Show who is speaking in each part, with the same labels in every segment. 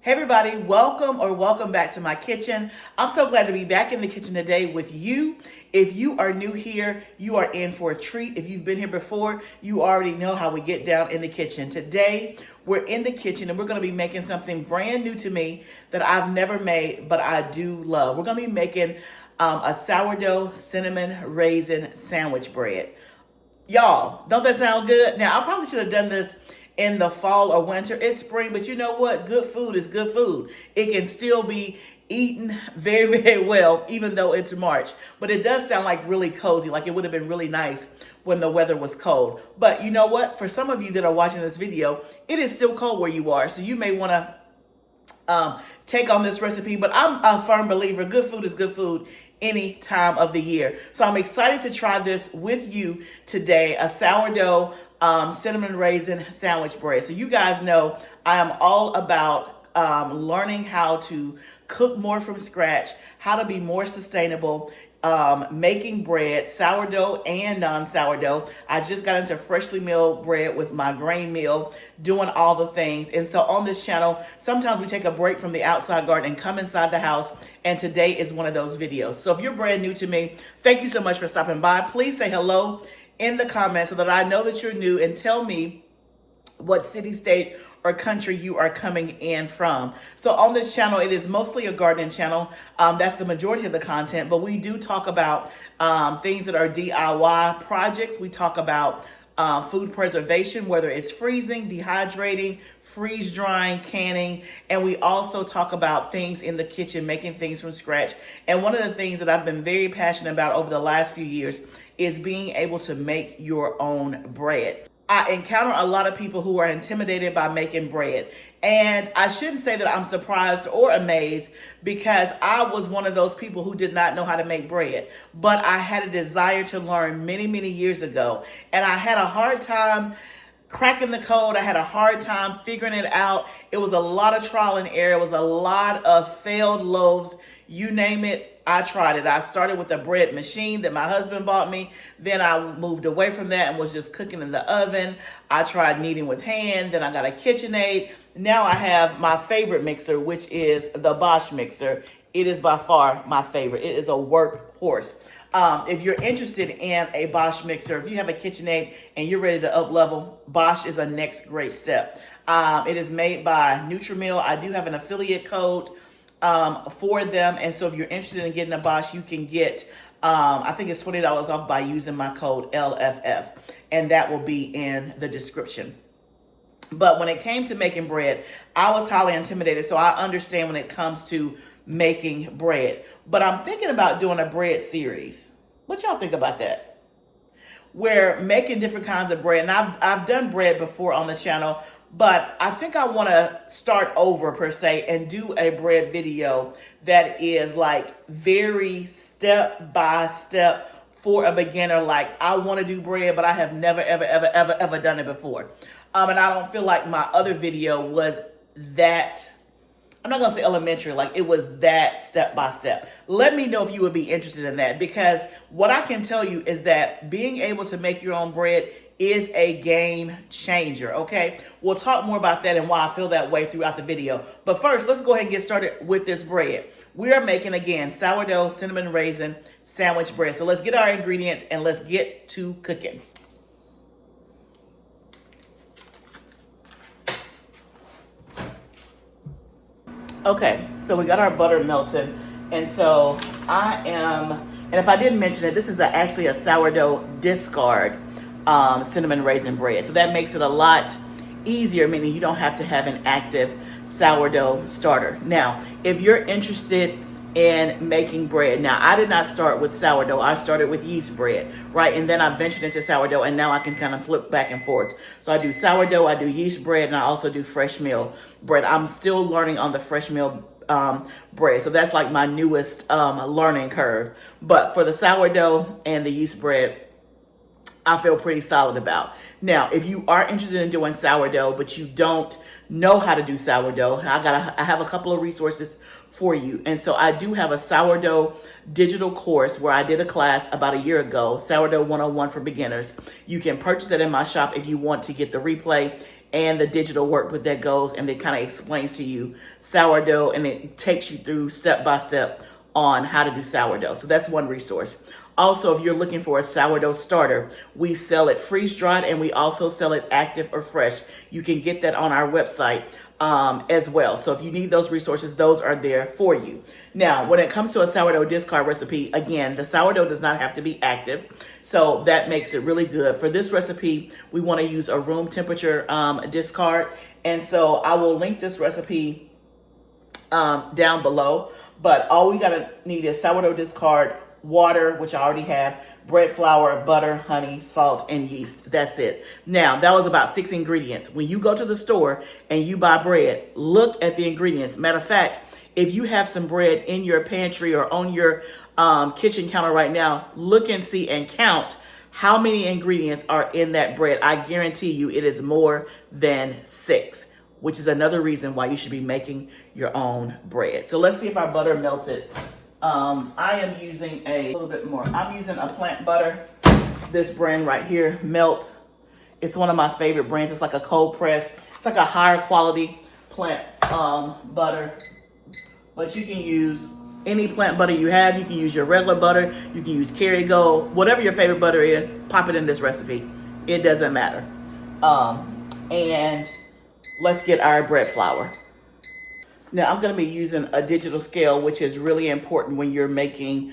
Speaker 1: Hey everybody, welcome back to my kitchen. I'm so glad to be back in the kitchen today with you. If you are new here, you are in for a treat. If you've been here before, you already know how we get down in the kitchen. Today, we're in the kitchen and we're gonna be making something brand new to me that I've never made, but I do love. We're gonna be making a sourdough cinnamon raisin sandwich bread. Y'all, don't that sound good? Now, I probably should have done this in the fall or winter. It's spring, but you know what? Good food is good food. It can still be eaten very, very well, even though it's March. But it does sound like really cozy, like it would have been really nice when the weather was cold. But you know what? For some of you that are watching this video, it is still cold where you are. So you may want to take on this recipe, but I'm a firm believer good food is good food any time of the year. So I'm excited to try this with you today, a sourdough cinnamon raisin sandwich bread. So you guys know I am all about learning how to cook more from scratch, how to be more sustainable, making bread, sourdough and non-sourdough. I just got into freshly milled bread with my grain mill, doing all the things. And so on this channel, sometimes we take a break from the outside garden and come inside the house. And today is one of those videos. So if you're brand new to me, thank you so much for stopping by. Please say hello in the comments so that I know that you're new, and tell me what city, state, or country you are coming in from. So on this channel, it is mostly a gardening channel. That's the majority of the content, but we do talk about things that are DIY projects. We talk about food preservation, whether it's freezing, dehydrating, freeze drying, canning, and we also talk about things in the kitchen, making things from scratch. And one of the things that I've been very passionate about over the last few years is being able to make your own bread. I encounter a lot of people who are intimidated by making bread. And I shouldn't say that I'm surprised or amazed, because I was one of those people who did not know how to make bread. But I had a desire to learn many, many years ago. And I had a hard time cracking the code. I had a hard time figuring it out. It was a lot of trial and error. It was a lot of failed loaves. You name it, I tried it. I started with a bread machine that my husband bought me. Then I moved away from that and was just cooking in the oven. I tried kneading with hand. Then I got a KitchenAid. Now I have my favorite mixer, which is the Bosch mixer. It is by far my favorite. It is a workhorse. If you're interested in a Bosch mixer, if you have a KitchenAid and you're ready to up level, Bosch is a next great step. It is made by NutriMill. I do have an affiliate code for them. And so if you're interested in getting a Bosch, you can get, I think it's $20 off by using my code LFF. And that will be in the description. But when it came to making bread, I was highly intimidated. So I understand when it comes to making bread. But I'm thinking about doing a bread series. What y'all think about that? We're making different kinds of bread. And I've done bread before on the channel, but I think I want to start over per se and do a bread video that is like very step by step for a beginner. Like, I want to do bread, but I have never, ever done it before. And I don't feel like my other video was that, I'm not going to say elementary, like it was that step by step. Let me know if you would be interested in that, because what I can tell you is that being able to make your own bread is a game changer, okay? We'll talk more about that and why I feel that way throughout the video. But first, let's go ahead and get started with this bread. We are making, again, sourdough cinnamon raisin sandwich bread. So let's get our ingredients and let's get to cooking. Okay, so we got our butter melting. And so and if I didn't mention it, this is actually a sourdough discard cinnamon raisin bread. So that makes it a lot easier, meaning you don't have to have an active sourdough starter. Now, if you're interested in making bread, now I did not start with sourdough. I started with yeast bread, right? And then I ventured into sourdough, and now I can kind of flip back and forth. So I do sourdough, I do yeast bread, and I also do fresh mill bread. I'm still learning on the fresh mill bread. So that's like my newest learning curve. But for the sourdough and the yeast bread, I feel pretty solid about. Now, if you are interested in doing sourdough, but you don't know how to do sourdough, I have a couple of resources for you. And so I do have a sourdough digital course where I did a class about a year ago, Sourdough 101 for beginners. You can purchase it in my shop if you want to get the replay. and the digital workbook that goes and it kind of explains to you sourdough, and it takes you through step by step on how to do sourdough. So that's one resource. Also, if you're looking for a sourdough starter, we sell it freeze-dried and we also sell it active or fresh. You can get that on our website as well. So if you need those resources, those are there for you. Now, when it comes to a sourdough discard recipe, again, the sourdough does not have to be active. So that makes it really good. For this recipe, we want to use a room temperature discard. And so I will link this recipe down below. But all we gotta need is sourdough discard, water, which I already have, bread flour, butter, honey, salt, and yeast. That's it. Now, that was about 6 ingredients. When you go to the store and you buy bread, look at the ingredients. Matter of fact, if you have some bread in your pantry or on your kitchen counter right now, look and see and count how many ingredients are in that bread. I guarantee you it is more than 6. Which is another reason why you should be making your own bread. So let's see if our butter melted. I am using a little bit more. I'm using a plant butter. This brand right here, Melt. It's one of my favorite brands. It's like a cold press. It's like a higher quality plant butter. But you can use any plant butter you have. You can use your regular butter. You can use Kerrygold. Whatever your favorite butter is, pop it in this recipe. It doesn't matter. And let's get our bread flour. Now I'm going to be using a digital scale, which is really important when you're making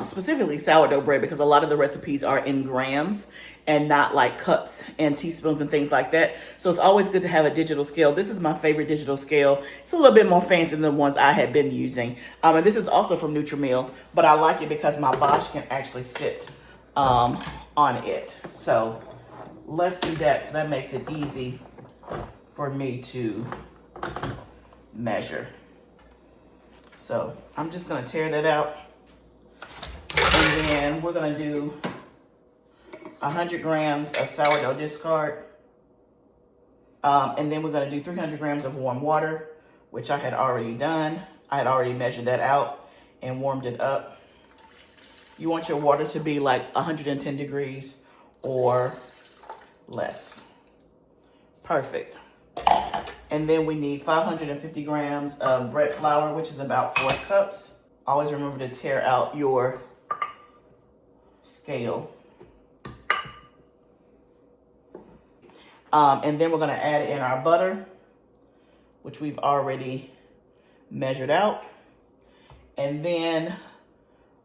Speaker 1: specifically sourdough bread, because a lot of the recipes are in grams and not like cups and teaspoons and things like that. So it's always good to have a digital scale. This is my favorite digital scale. It's a little bit more fancy than the ones I had been using. And this is also from NutriMill, but I like it because my Bosch can actually sit on it. So let's do that. So that makes it easy for me to measure. So I'm just going to tear that out, and then we're going to do 100 grams of sourdough discard, and then we're going to do 300 grams of warm water, which I had already done. I had already measured that out and warmed it up. You want your water to be like 110 degrees or less. Perfect. And then we need 550 grams of bread flour, which is about 4 cups. Always remember to tear out your scale. And then we're going to add in our butter, which we've already measured out. And then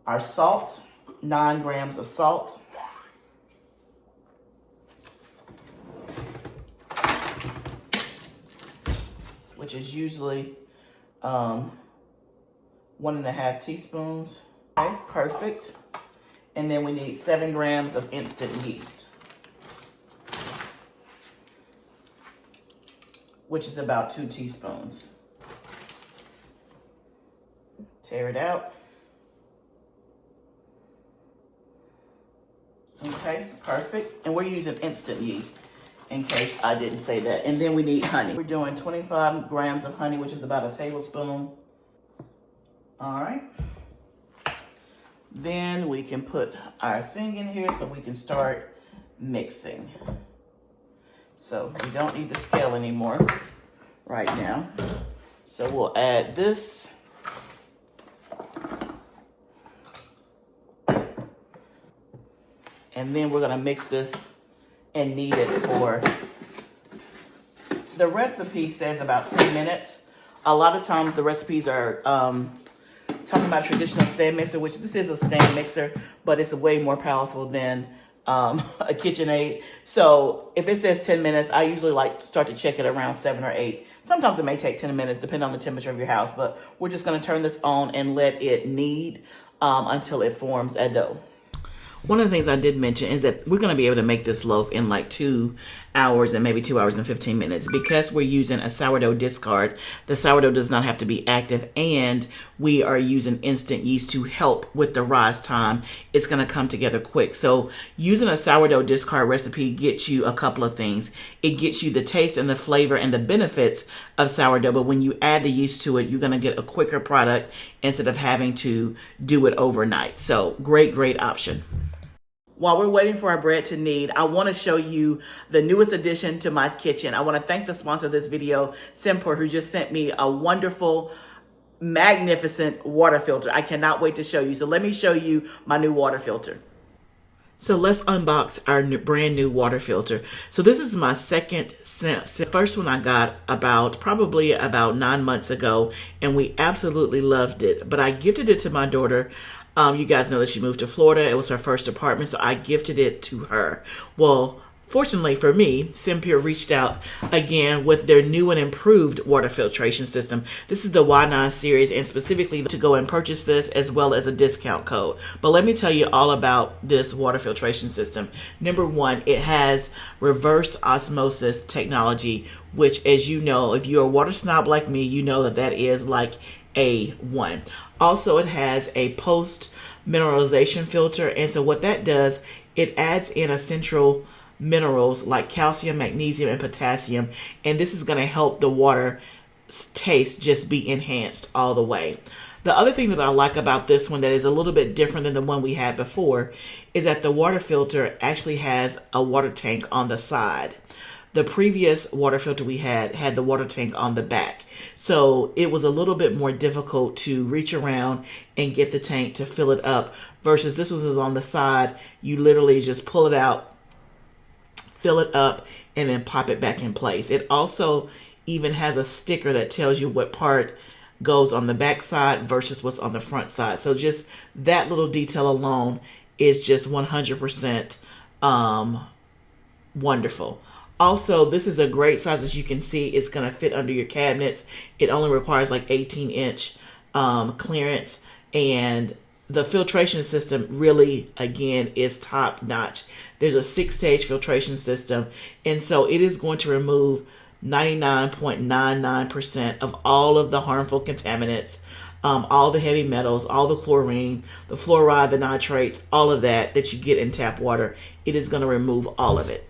Speaker 1: our salt, 9 grams of salt. Which is usually 1.5 teaspoons. Okay, perfect. And then we need 7 grams of instant yeast, which is about 2 teaspoons. Tear it out. Okay, perfect. And we're using instant yeast, in case I didn't say that. And then we need honey. We're doing 25 grams of honey, which is about a tablespoon. All right. Then we can put our thing in here so we can start mixing. So we don't need the scale anymore right now. So we'll add this. And then we're gonna mix this and knead it for, the recipe says about 10 minutes. A lot of times the recipes are talking about traditional stand mixer, which this is a stand mixer, but it's way more powerful than a KitchenAid. So if it says 10 minutes, I usually like to start to check it around 7 or 8. Sometimes it may take 10 minutes depending on the temperature of your house, but we're just gonna turn this on and let it knead until it forms a dough. One of the things I did mention is that we're going to be able to make this loaf in like 2 hours and maybe 2 hours and 15 minutes. Because we're using a sourdough discard, the sourdough does not have to be active, and we are using instant yeast to help with the rise time. It's going to come together quick. So using a sourdough discard recipe gets you a couple of things. It gets you the taste and the flavor and the benefits of sourdough, but when you add the yeast to it, you're going to get a quicker product instead of having to do it overnight. So great option. While we're waiting for our bread to knead, I want to show you the newest addition to my kitchen. I want to thank the sponsor of this video, Simpur, who just sent me a wonderful, magnificent water filter. I cannot wait to show you. So let me show you my new water filter. So let's unbox our brand new water filter. So this is my second sense. The first one I got probably about 9 months ago, and we absolutely loved it. But I gifted it to my daughter. You guys know that she moved to Florida. It was her first apartment, so I gifted it to her. Well, fortunately for me, Simpur reached out again with their new and improved water filtration system. This is the Y9 series, and specifically to go and purchase this as well as a discount code. But let me tell you all about this water filtration system. Number one, it has reverse osmosis technology, which, as you know, if you're a water snob like me, you know that is like A1. Also, it has a post mineralization filter, and so what that does, it adds in essential minerals like calcium, magnesium, and potassium, and this is going to help the water taste just be enhanced all the way. The other thing that I like about this one that is a little bit different than the one we had before is that the water filter actually has a water tank on the side. The previous water filter we had the water tank on the back. So it was a little bit more difficult to reach around and get the tank to fill it up versus this was on the side. You literally just pull it out, fill it up, and then pop it back in place. It also even has a sticker that tells you what part goes on the back side versus what's on the front side. So just that little detail alone is just 100% wonderful. Also, this is a great size. As you can see, it's going to fit under your cabinets. It only requires like 18-inch clearance, and the filtration system really, again, is top notch. There's a 6-stage filtration system, and so it is going to remove 99.99% of all of the harmful contaminants, all the heavy metals, all the chlorine, the fluoride, the nitrates, all of that you get in tap water. It is going to remove all of it.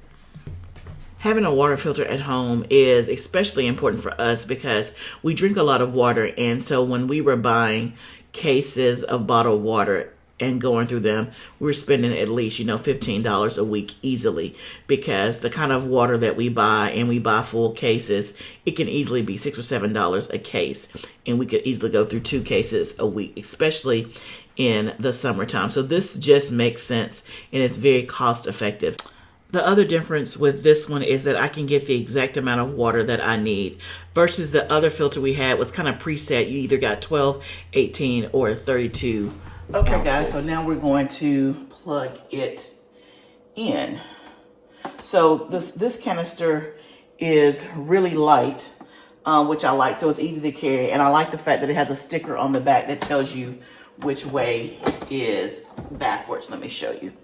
Speaker 1: Having a water filter at home is especially important for us because we drink a lot of water, and so when we were buying cases of bottled water and going through them, we were spending at least, $15 a week easily, because the kind of water that we buy, and we buy full cases, it can easily be $6 or $7 a case, and we could easily go through 2 cases a week, especially in the summertime. So this just makes sense, and it's very cost effective. The other difference with this one is that I can get the exact amount of water that I need versus the other filter we had was kind of preset. You either got 12, 18, or 32
Speaker 2: Okay,
Speaker 1: ounces.
Speaker 2: guys, so now we're going to plug it in.
Speaker 1: So this canister is really light, which I like, so it's easy to carry, and I like the fact that it has a sticker on the back that tells you which way is backwards. Let me show you.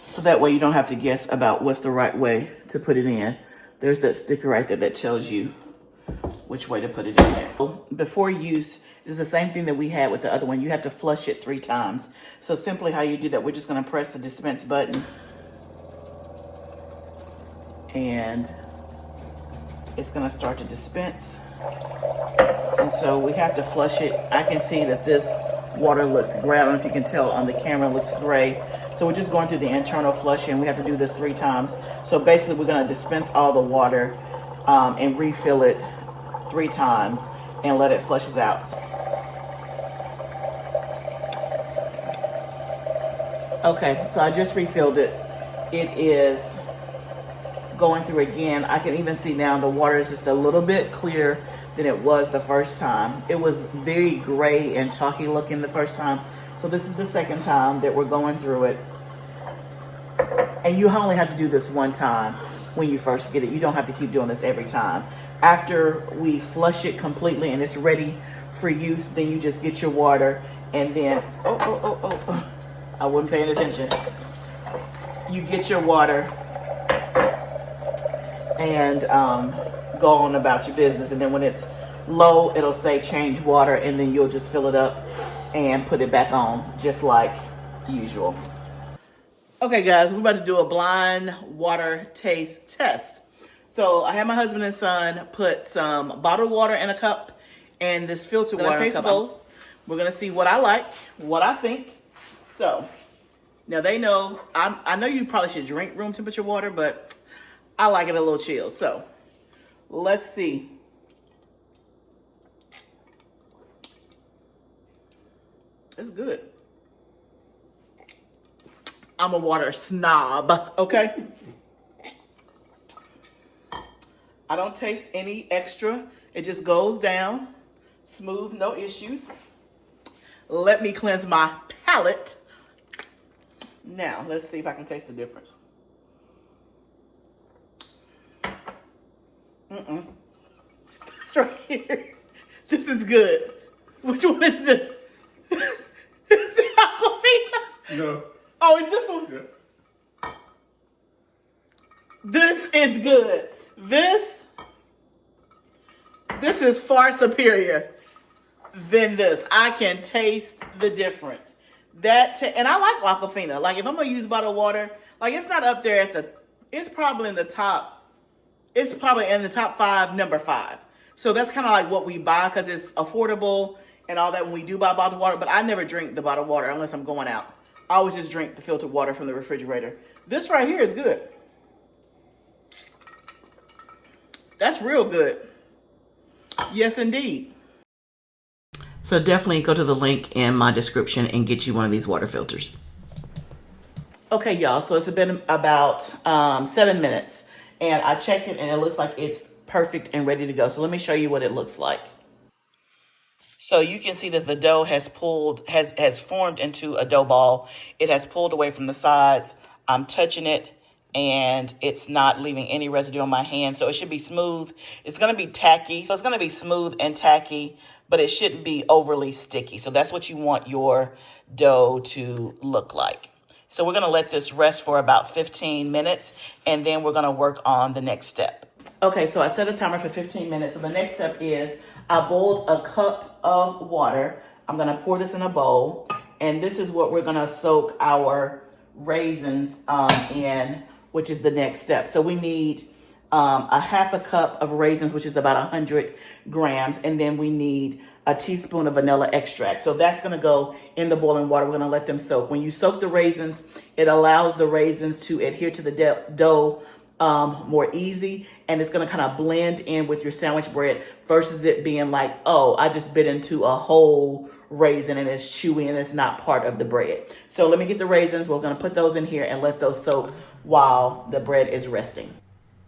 Speaker 1: So that way you don't have to guess about what's the right way to put it in. There's that sticker right there that tells you which way to put it in there. Before use, it's the same thing that we had with the other one. You have to flush it 3 times. So simply how you do that, we're just gonna press the dispense button, and it's gonna start to dispense. And so we have to flush it. I can see that this water looks gray. I don't know if you can tell on the camera, it looks gray. So we're just going through the internal flushing. We have to do this 3 times. So basically we're gonna dispense all the water and refill it 3 times and let it flushes out. Okay, so I just refilled it. It is going through again. I can even see now the water is just a little bit clearer than it was the first time. It was very gray and chalky looking the first time. So this is the second time that we're going through it. And you only have to do this 1 time when you first get it. You don't have to keep doing this every time. After we flush it completely and it's ready for use, then you just get your water and then, I wasn't paying attention. You get your water and go on about your business. And then when it's low, it'll say change water, and then you'll just fill it up and put it back on just like usual. Okay guys, we're about to do a blind water taste test. So I had my husband and son put some bottled water in a cup and this filtered water in a cup. We're gonna taste both. We're gonna see what I like, what I think. So Now they know, I know you probably should drink room temperature water, but I like it a little chill. So let's see. It's good. I'm a water snob, okay? I don't taste any extra. It just goes down smooth, no issues. Let me cleanse my palate. Now, let's see if I can taste the difference. It's right here. This is good. Which one is this? Is it Aquafina?
Speaker 3: No.
Speaker 1: Oh, is this one?
Speaker 3: Yeah.
Speaker 1: This is good. This is far superior than this. I can taste the difference. And I like Aquafina. Like if I'm gonna use bottled water, like it's not up there it's probably in the top 5, number 5. So that's kind of like what we buy because it's affordable and all that when we do buy bottled water. But I never drink the bottled water unless I'm going out. I always just drink the filtered water from the refrigerator. This right here is good. That's real good. Yes, indeed.
Speaker 2: So definitely go to the link in my description and get you one of these water filters.
Speaker 1: Okay, y'all, so it's been about 7 minutes and I checked it and it looks like it's perfect and ready to go. So let me show you what it looks like. So you can see that the dough has formed into a dough ball. It has pulled away from the sides. I'm touching it and it's not leaving any residue on my hand. So it should be smooth. It's gonna be tacky. So it's gonna be smooth and tacky, but it shouldn't be overly sticky. So that's what you want your dough to look like. So we're gonna let this rest for about 15 minutes and then we're gonna work on the next step. Okay, so I set a timer for 15 minutes. So the next step is I boiled a cup of water. I'm gonna pour this in a bowl and this is what we're gonna soak our raisins in, which is the next step. So we need a half a cup of raisins, which is about 100 grams. And then we need a teaspoon of vanilla extract. So that's gonna go in the boiling water. We're gonna let them soak. When you soak the raisins, it allows the raisins to adhere to the dough more easy. And it's gonna kind of blend in with your sandwich bread versus it being like, oh, I just bit into a whole raisin and it's chewy and it's not part of the bread. So let me get the raisins. We're gonna put those in here and let those soak while the bread is resting.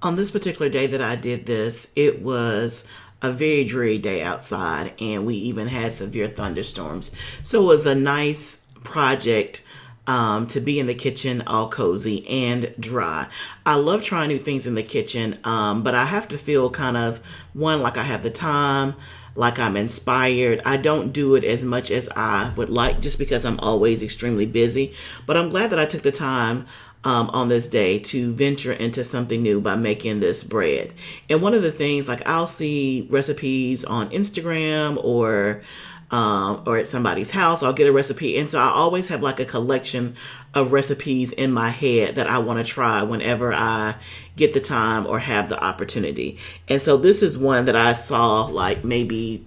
Speaker 2: On this particular day that I did this, it was a very dreary day outside and we even had severe thunderstorms. So it was a nice project to be in the kitchen all cozy and dry. I love trying new things in the kitchen, but I have to feel kind of, one, like I have the time, like I'm inspired. I don't do it as much as I would like just because I'm always extremely busy, but I'm glad that I took the time on this day to venture into something new by making this bread. And one of the things, like I'll see recipes on Instagram or at somebody's house, I'll get a recipe. And so I always have like a collection of recipes in my head that I want to try whenever I get the time or have the opportunity. And so this is one that I saw like maybe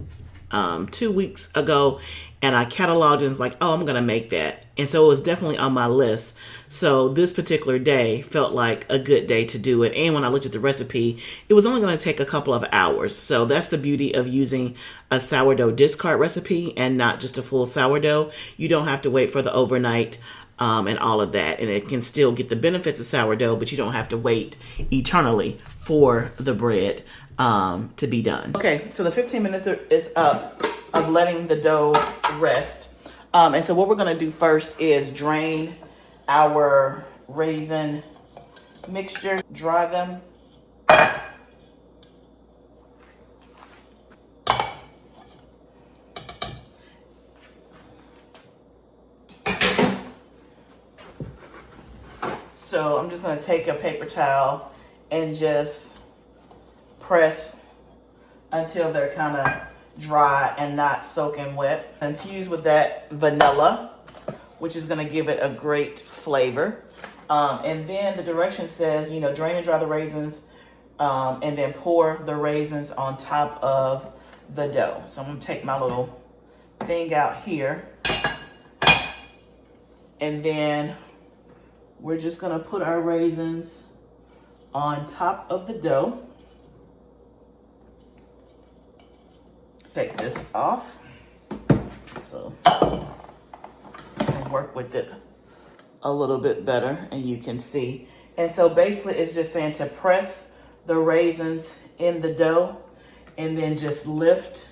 Speaker 2: 2 weeks ago and I cataloged and was like, oh, I'm going to make that. And so it was definitely on my list. So this particular day felt like a good day to do it. And when I looked at the recipe, it was only going to take a couple of hours. So that's the beauty of using a sourdough discard recipe and not just a full sourdough. You don't have to wait for the overnight and all of that. And it can still get the benefits of sourdough, but you don't have to wait eternally for the bread to be done. Okay, so the 15 minutes is up of letting the dough rest. And so what we're gonna do first is drain our raisin mixture, dry them. So I'm just gonna take a paper towel and just press until they're kind of dry and not soaking wet. Infuse with that vanilla, which is going to give it a great flavor. And then the direction says, you know, drain and dry the raisins and then pour the raisins on top of the dough. So I'm going to take my little thing out here and then
Speaker 1: we're just gonna put our raisins on top of the dough. Take this off so I can work with it a little bit better and you can see. And so basically it's just saying to press the raisins in the dough and then just lift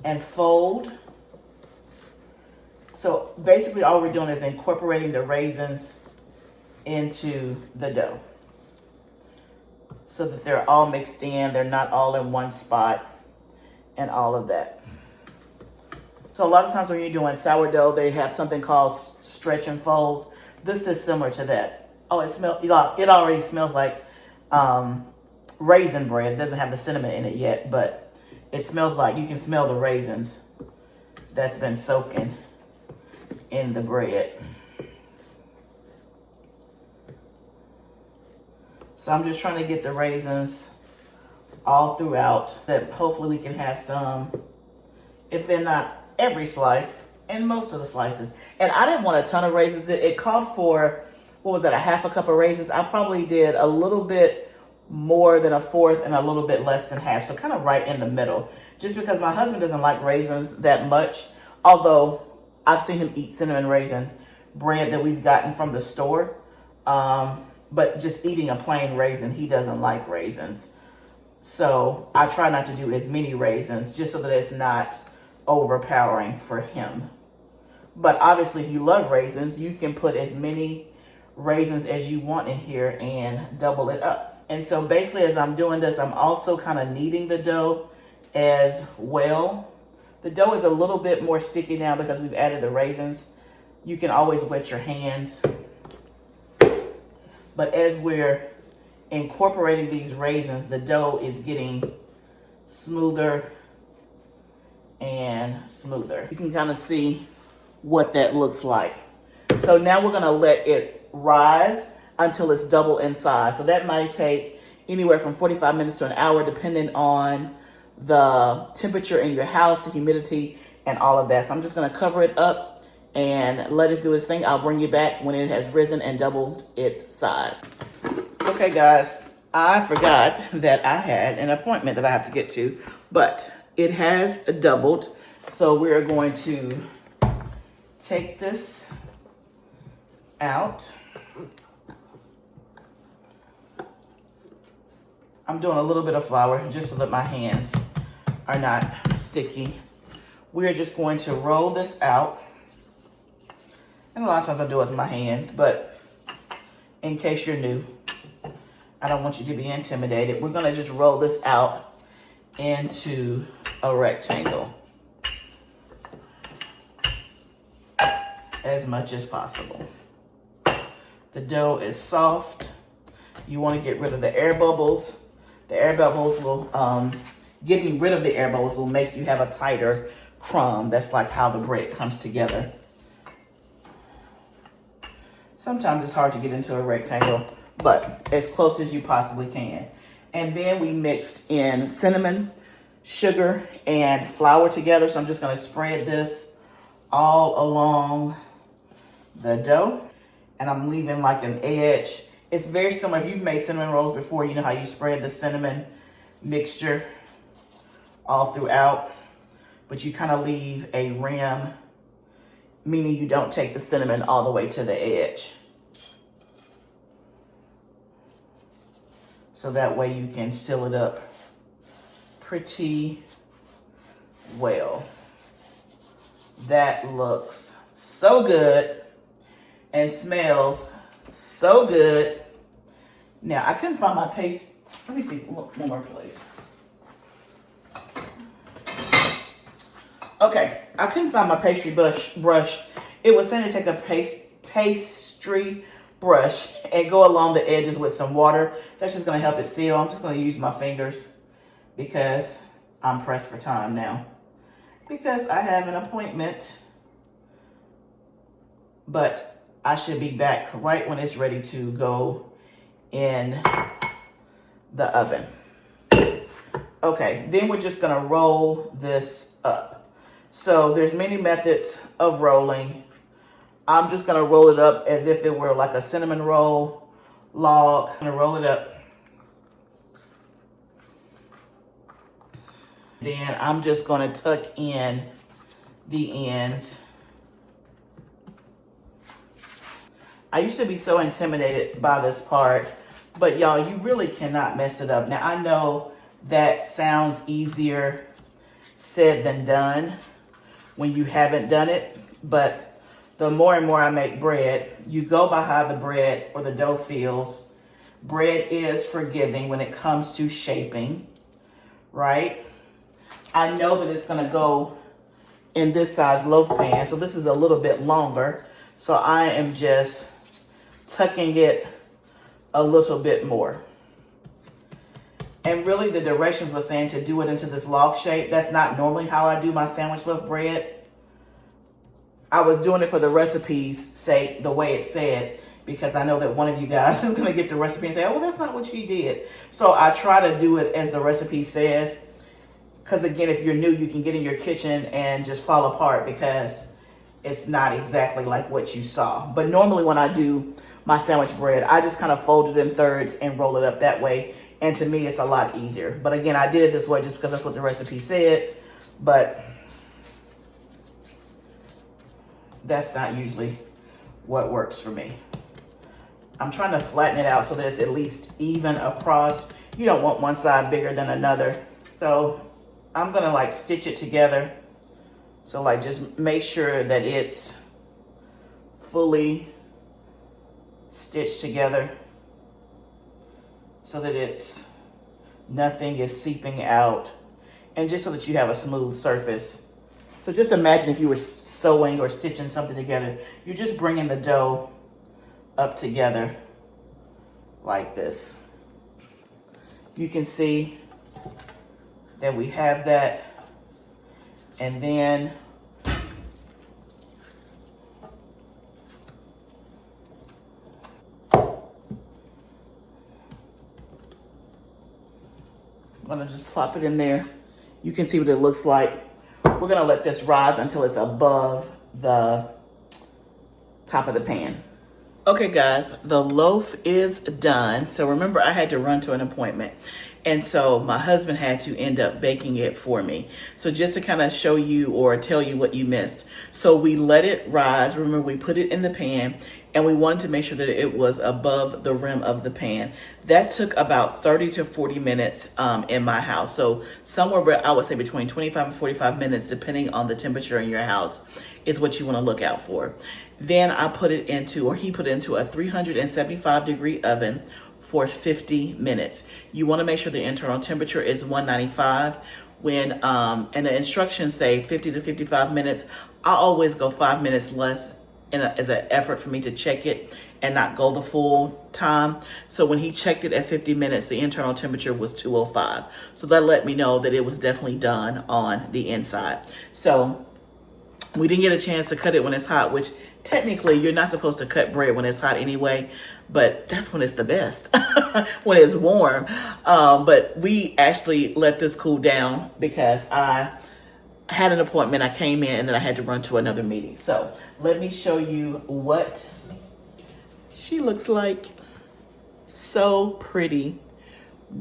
Speaker 1: and fold. So basically all we're doing is incorporating the raisins into the dough so that they're all mixed in, they're not all in one spot and all of that. So a lot of times when you're doing sourdough, they have something called stretch and folds. This is similar to that. Oh, it already smells like raisin bread. It doesn't have the cinnamon in it yet, but it smells like, you can smell the raisins that's been soaking in the bread. So I'm just trying to get the raisins all throughout, that hopefully we can have some, if they're not every slice, and most of the slices. And I didn't want a ton of raisins. It called for, what was that, a half a cup of raisins. I probably did a little bit more than a fourth and a little bit less than half. So kind of right in the middle, just because my husband doesn't like raisins that much. Although I've seen him eat cinnamon raisin bread that we've gotten from the store. But just eating a plain raisin, he doesn't like raisins. So I try not to do as many raisins just so that it's not overpowering for him. But obviously if you love raisins, you can put as many raisins as you want in here and double it up. And so basically as I'm doing this, I'm also kind of kneading the dough as well. The dough is a little bit more sticky now because we've added the raisins. You can always wet your hands. But as we're incorporating these raisins, the dough is getting smoother and smoother. You can kind of see what that looks like. So now we're gonna let it rise until it's double in size. So that might take anywhere from 45 minutes to an hour, depending on the temperature in your house, the humidity, and all of that. So I'm just gonna cover it up and let it do its thing. I'll bring you back when it has risen and doubled its size. Okay guys, I forgot that I had an appointment that I have to get to, but it has doubled. So we're going to take this out. I'm doing a little bit of flour just so that my hands are not sticky. We're just going to roll this out. And a lot of times I do it with my hands, but in case you're new, I don't want you to be intimidated. We're gonna just roll this out into a rectangle as much as possible. The dough is soft. You want to get rid of the air bubbles. The air bubbles will, getting rid of the air bubbles will make you have a tighter crumb. That's like how the bread comes together. Sometimes it's hard to get into a rectangle, but as close as you possibly can. And then we mixed in cinnamon, sugar, and flour together. So I'm just gonna spread this all along the dough. And I'm leaving like an edge. It's very similar. If you've made cinnamon rolls before, you know how you spread the cinnamon mixture all throughout, but you kind of leave a rim, meaning you don't take the cinnamon all the way to the edge. So that way you can seal it up pretty well. That looks so good and smells so good. Now, I couldn't find my paste. Let me see, look, one more place. Okay, I couldn't find my pastry brush. It was saying to take a pastry brush and go along the edges with some water. That's just gonna help it seal. I'm just gonna use my fingers because I'm pressed for time now. Because I have an appointment, but I should be back right when it's ready to go in the oven. Okay, then we're just gonna roll this up. So there's many methods of rolling. I'm just gonna roll it up as if it were like a cinnamon roll log. I'm gonna roll it up. Then I'm just gonna tuck in the ends. I used to be so intimidated by this part, but y'all, you really cannot mess it up. Now I know that sounds easier said than done when you haven't done it, but the more and more I make bread, you go by how the bread or the dough feels. Bread is forgiving when it comes to shaping, right? I know that it's gonna go in this size loaf pan, so this is a little bit longer. So I am just tucking it a little bit more. And really the directions were saying to do it into this log shape. That's not normally how I do my sandwich loaf bread. I was doing it for the recipe's sake, the way it said, because I know that one of you guys is gonna get the recipe and say, oh, well, that's not what she did. So I try to do it as the recipe says. Because again, if you're new, you can get in your kitchen and just fall apart because it's not exactly like what you saw. But normally when I do my sandwich bread, I just kind of fold it in thirds and roll it up that way. And to me, it's a lot easier. But again, I did it this way just because that's what the recipe said. But that's not usually what works for me. I'm trying to flatten it out so that it's at least even across. You don't want one side bigger than another. So I'm gonna like stitch it together. So like just make sure that it's fully stitched together so that it's nothing is seeping out, and just so that you have a smooth surface. So just imagine if you were sewing or stitching something together. You're just bringing the dough up together like this. You can see that we have that, and then I'm gonna just plop it in there. You can see what it looks like. We're gonna let this rise until it's above the top of the pan. Okay guys, the loaf is done. So remember, I had to run to an appointment. And so my husband had to end up baking it for me. So just to kind of show you or tell you what you missed. So we let it rise. Remember, we put it in the pan and we wanted to make sure that it was above the rim of the pan. That took about 30 to 40 minutes in my house. So somewhere, I would say between 25 and 45 minutes, depending on the temperature in your house, is what you want to look out for. Then I put it into, or he put it into a 375 degree oven for 50 minutes. You want to make sure the internal temperature is 195. When and the instructions say 50 to 55 minutes, I always go 5 minutes less as an effort for me to check it and not go the full time. So when he checked it at 50 minutes, the internal temperature was 205. So that let me know that it was definitely done on the inside. So we didn't get a chance to cut it when it's hot, which technically you're not supposed to cut bread when it's hot anyway, but that's when it's the best, when it's warm. But we actually let this cool down because I had an appointment, I came in, and then I had to run to another meeting. So let me show you what she looks like. So pretty,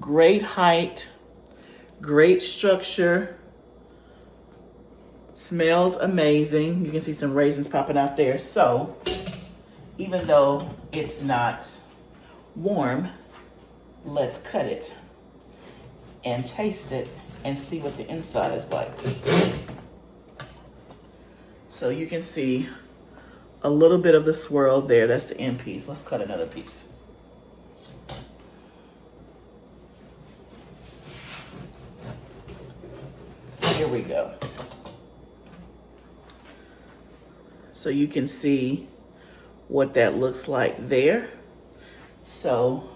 Speaker 1: great height, great structure. Smells amazing. You can see some raisins popping out there. So even though it's not warm, let's cut it and taste it and see what the inside is like. So you can see a little bit of the swirl there. That's the end piece. Let's cut another piece. Here we go. So you can see what that looks like there. So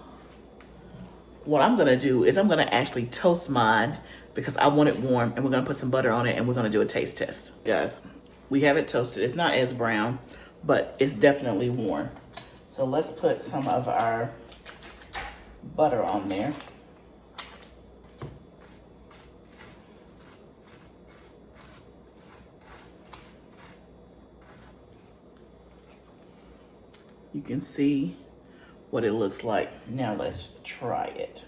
Speaker 1: what I'm gonna do is I'm gonna actually toast mine because I want it warm, and we're gonna put some butter on it and we're gonna do a taste test. Guys, we have it toasted. It's not as brown, but it's definitely warm. So let's put some of our butter on there. You can see what it looks like. Now let's try it.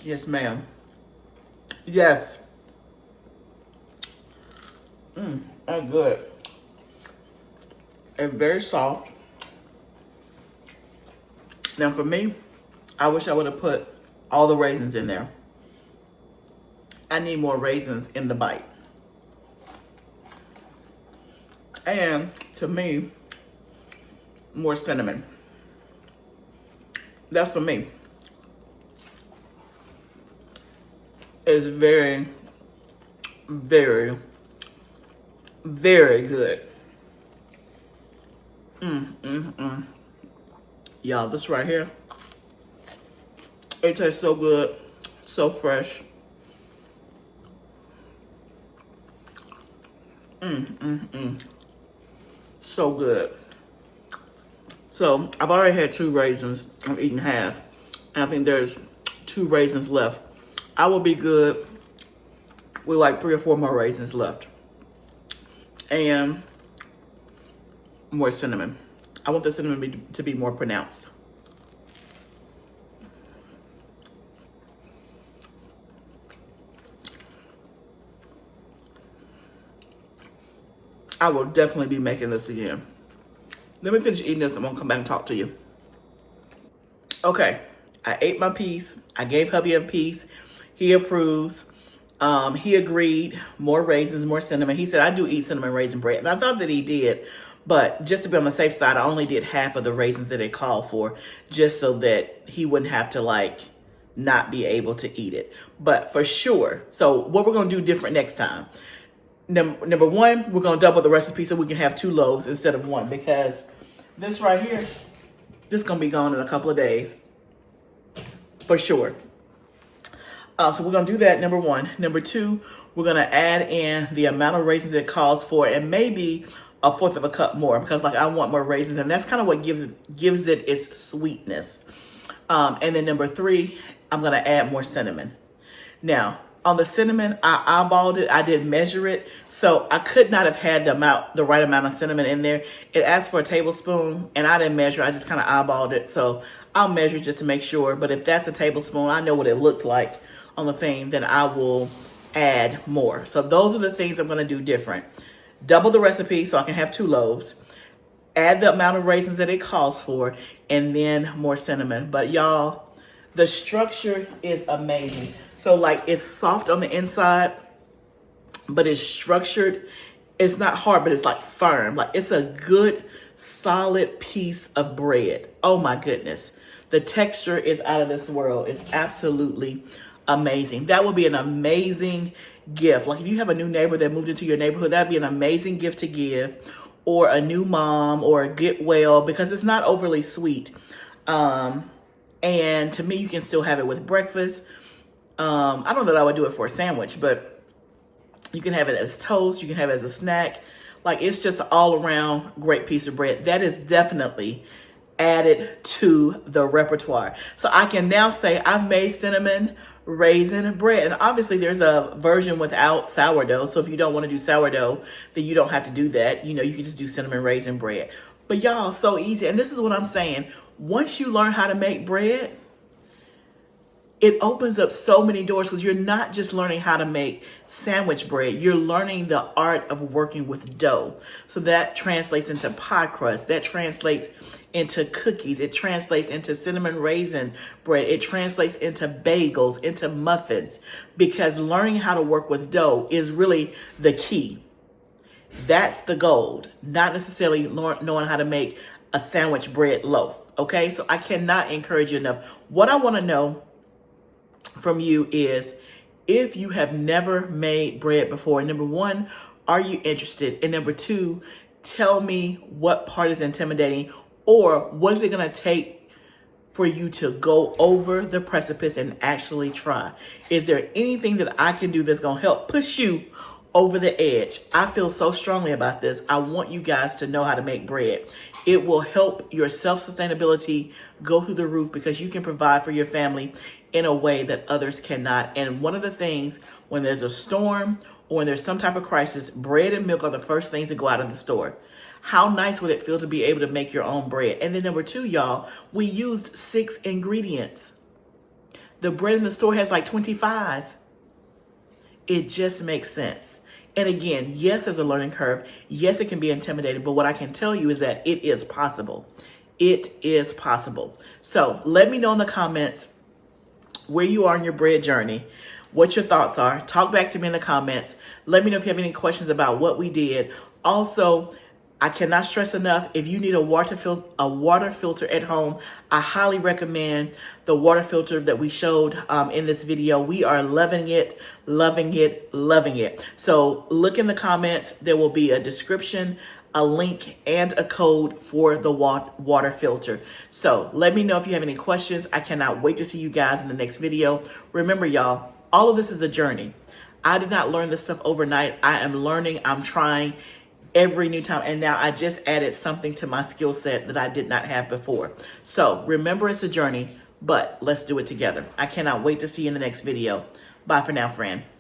Speaker 1: Yes, ma'am. Yes. That's good. It's very soft. Now for me, I wish I would have put all the raisins in there. I need more raisins in the bite. And to me, more cinnamon. That's for me. It's very, very, very good. Y'all, this right here, it tastes so good, so fresh. So good. So I've already had 2 raisins. I'm eating half. And I think there's 2 raisins left. I will be good with like 3 or 4 more raisins left. And more cinnamon. I want the cinnamon to be more pronounced. I will definitely be making this again. Let me finish eating this. I'm gonna come back and talk to you. Okay, I ate my piece. I gave hubby a piece. He approves. He agreed. More raisins, more cinnamon. He said, I do eat cinnamon raisin bread. And I thought that he did. But just to be on the safe side, I only did half of the raisins that it called for, just so that he wouldn't have to like not be able to eat it. But for sure. So what we're gonna do different next time. Number one, we're gonna double the recipe so we can have 2 loaves instead of 1, because this right here, this is gonna be gone in a couple of days, for sure. So we're gonna do that, number 1. Number 2, we're gonna add in the amount of raisins it calls for, and maybe 1/4 of a cup more, because like I want more raisins, and that's kind of what gives it its sweetness. And then number 3, I'm gonna add more cinnamon. Now, on the cinnamon, I eyeballed it. I did measure it. So I could not have had the right amount of cinnamon in there. It asked for a tablespoon, and I didn't measure. I just kind of eyeballed it. So I'll measure just to make sure. But if that's a tablespoon, I know what it looked like on the thing, then I will add more. So those are the things I'm going to do different. Double the recipe so I can have 2 loaves. Add the amount of raisins that it calls for, and then more cinnamon. But y'all, the structure is amazing. So like it's soft on the inside, but it's structured. It's not hard, but it's like firm. Like it's a good, solid piece of bread. Oh my goodness. The texture is out of this world. It's absolutely amazing. That would be an amazing gift. Like if you have a new neighbor that moved into your neighborhood, that'd be an amazing gift to give, or a new mom, or a get well, because it's not overly sweet. And to me, you can still have it with breakfast. I don't know that I would do it for a sandwich, but you can have it as toast. You can have it as a snack. Like it's just an all around great piece of bread. That is definitely added to the repertoire. So I can now say I've made cinnamon raisin bread. And obviously there's a version without sourdough. So if you don't want to do sourdough, then you don't have to do that. You know, you can just do cinnamon raisin bread. But y'all, so easy. And this is what I'm saying. Once you learn how to make bread, it opens up so many doors, because you're not just learning how to make sandwich bread. You're learning the art of working with dough. So that translates into pie crust. That translates into cookies. It translates into cinnamon raisin bread. It translates into bagels, into muffins, because learning how to work with dough is really the key. That's the gold, not necessarily knowing how to make a sandwich bread loaf. Okay, so I cannot encourage you enough. What I want to know from you is, if you have never made bread before, number 1, are you interested? And number 2, tell me what part is intimidating, or what is it going to take for you to go over the precipice and actually try? Is there anything that I can do that's going to help push you over the edge. I feel so strongly about this. I want you guys to know how to make bread. It will help your self-sustainability go through the roof because you can provide for your family in a way that others cannot. And one of the things, when there's a storm or when there's some type of crisis, bread and milk are the first things to go out of the store. How nice would it feel to be able to make your own bread? And then number two, y'all, we used 6 ingredients. The bread in the store has like 25. It just makes sense. And again, yes, there's a learning curve. Yes, it can be intimidating, but what I can tell you is that it is possible. It is possible. So let me know in the comments where you are in your bread journey, what your thoughts are. Talk back to me in the comments. Let me know if you have any questions about what we did. Also, I cannot stress enough, if you need a water filter at home, I highly recommend the water filter that we showed in this video. We are loving it, loving it, loving it. So look in the comments. There will be a description, a link, and a code for the water filter. So let me know if you have any questions. I cannot wait to see you guys in the next video. Remember, y'all, all of this is a journey. I did not learn this stuff overnight. I am learning. I'm trying every new time. And now I just added something to my skill set that I did not have before. So remember, it's a journey, but let's do it together. I cannot wait to see you in the next video. Bye for now, friend.